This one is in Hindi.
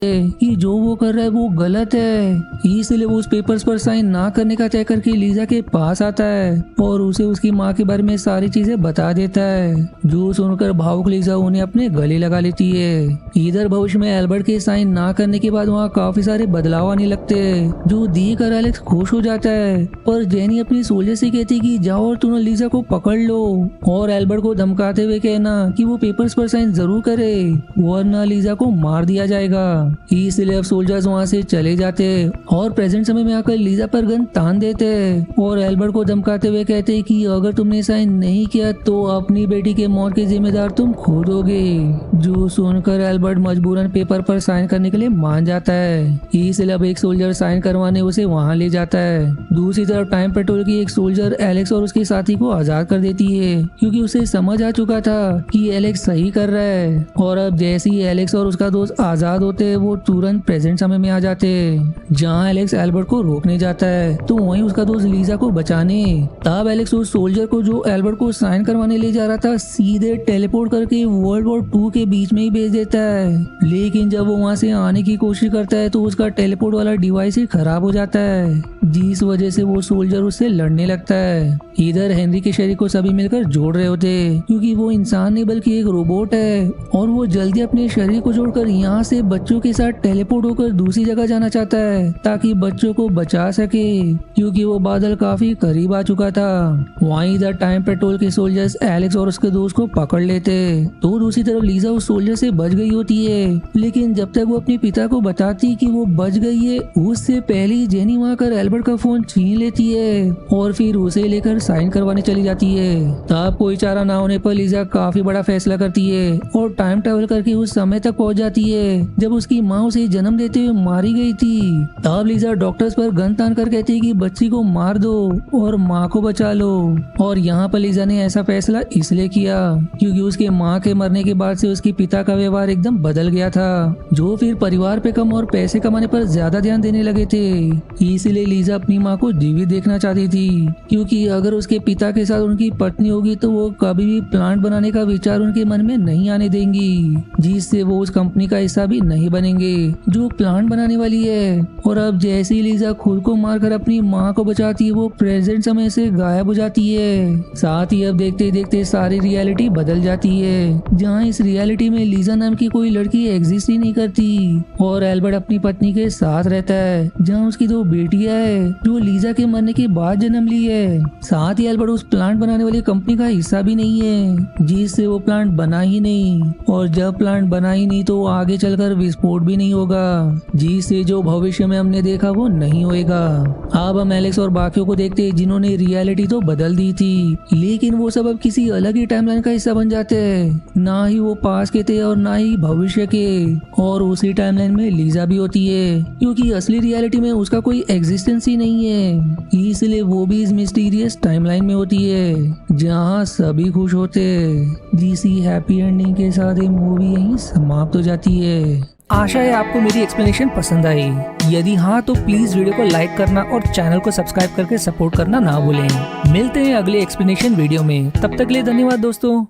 कि जो वो कर रहा है वो गलत है, इसलिए वो उस पेपर्स पर साइन ना करने का तय करके लीजा के पास आता है और उसे उसकी माँ के बारे में सारी चीजें बता देता है। जो सुनकर भावुक लीजा उन्हें अपने गले लगा लेती है। इधर भविष्य में एल्बर्ट के साइन ना करने के बाद वहाँ काफी सारे बदलाव आने लगते हैं, जो देखकर एलेक्स खुश हो जाता है। पर जेनी अपनी सोल्जर से कहती कि जाओ और तुम लीजा को पकड़ लो और एल्बर्ट को धमकाते हुए कहना कि वो पेपर्स पर साइन जरूर करे वरना लीजा को मार दिया जाएगा। इसलिए अब सोल्जर्स वहाँ से चले जाते और प्रेजेंट समय में आकर लीजा पर गन तान देते और एल्बर्ट को धमकाते हुए कहते कि अगर तुमने साइन नहीं किया तो अपनी बेटी के मौत के जिम्मेदार तुम खुद होगे। जो सुनकर एल्बर्ट मजबूरन पेपर पर साइन करने के लिए मान जाता है। इसलिए अब एक सोल्जर साइन करवाने उसे वहाँ ले जाता है। दूसरी तरफ टाइम पेट्रोल की एक सोल्जर एलेक्स और उसके साथी को आजाद कर देती है, क्योंकि उसे समझ आ चुका था कि एलेक्स सही कर रहा है। और अब जैसे ही एलेक्स और उसका दोस्त आजाद होते वो तुरंत प्रेजेंट समय में आ जाते। जहाँ एलेक्स एल्बर्ट को रोकने जाता है तो वहीं उसका दोस्त लीजा को बचाने। तब एलेक्स उस सोल्जर को जो एल्बर्ट को साइन करवाने ले जा रहा था सीधे टेलीपोर्ट करके वर्ल्ड वॉर 2 के बीच में ही भेज देता है। लेकिन जब वो वहाँ से आने की कोशिश करता है तो उसका टेलीपोर्ट वाला डिवाइस ही खराब हो जाता है, जिस वजह से वो सोल्जर उससे लड़ने लगता है। इधर हेनरी के शरीर को सभी मिलकर जोड़ रहे होते, क्योंकि वो इंसान नहीं बल्कि एक रोबोट है और वो जल्दी अपने शरीर को जोड़कर यहाँ से बच्चों के साथ टेलीपोर्ट होकर दूसरी जगह जाना चाहता है ताकि बच्चों को बचा सके, क्योंकि वो बादल काफी करीब आ चुका था। वहीं इधर टाइम पेट्रोल के सोल्जर्स एलेक्स और उसके दोस्त को पकड़ लेते तो दूसरी तरफ लीजा उस सोल्जर से बच गई होती है। लेकिन जब तक वो अपने पिता को बताती कि वो बच गई है उससे पहले ही जेनी वहाँ कर एल्बर्ट का फोन छीन लेती है और फिर उसे लेकर साइन करवाने चली जाती है। तब कोई चारा ना होने पर लीजा काफी बड़ा फैसला करती है और टाइम ट्रेवल करके उस समय तक पहुंच जाती है जब उसकी माँ उसे जन्म देते हुए मारी गई थी। तब लीजा डॉक्टर्स पर गन तान कर कहती है कि बच्ची को मार दो और माँ को बचा लो। और यहाँ पर लीजा ने ऐसा फैसला इसलिए किया क्योंकि उसके माँ के मरने के बाद से उसके पिता का व्यवहार एकदम बदल गया था, जो फिर परिवार पे कम और पैसे कमाने पर ज्यादा ध्यान देने लगे थे। इसलिए लीजा अपनी माँ को जीवित देखना चाहती थी, क्योंकि अगर उसके पिता के साथ उनकी पत्नी होगी तो वो कभी भी प्लांट बनाने का विचार उनके मन में नहीं आने देंगी, जिससे वो उस कंपनी का हिस्सा भी नहीं बनेंगे जो प्लांट बनाने वाली है। और अब जैसे ही लीजा खुद को मारकर अपनी माँ को बचाती है वो प्रेजेंट समय से गायब हो जाती है। साथ ही अब देखते देखते सारी रियलिटी बदल जाती है, जहाँ इस रियलिटी में लीजा नाम की कोई लड़की एग्जिस्ट ही नहीं करती और एल्बर्ट अपनी पत्नी के साथ रहता है, जहाँ उसकी 2 बेटियां है जो लीजा के मरने के बाद जन्म ली है। साथ ही एल्बर्ट उस प्लांट बनाने वाली कंपनी का हिस्सा भी नहीं है, जिससे वो प्लांट बना ही नहीं, और जब प्लांट बना ही नहीं तो आगे चलकर विस्फोट भी नहीं होगा, जिससे जो भविष्य में हमने देखा वो नहीं होएगा। अब हम एलेक्स और बाकियों को देखते हैं जिन्होंने रियलिटी तो बदल दी थी, लेकिन वो सब अब किसी अलग ही टाइमलाइन का हिस्सा बन जाते हैं। ना ही वो पास के थे और ना ही भविष्य के, और उसी टाइमलाइन में लीजा भी होती है, क्योंकि असली रियलिटी में उसका कोई एग्जिस्टेंस ही नहीं है, इसलिए वो भी इस मिस्टीरियस टाइमलाइन में होती है जहाँ सभी खुश होते हैं। जिसी हैप्पी एंडिंग के साथ ये मूवी यहीं समाप्त हो जाती है। आशा है आपको मेरी एक्सप्लेनेशन पसंद आई। यदि हाँ तो प्लीज वीडियो को लाइक करना और चैनल को सब्सक्राइब करके सपोर्ट करना ना भूलें। मिलते हैं अगले एक्सप्लेनेशन वीडियो में, तब तक के लिए धन्यवाद दोस्तों।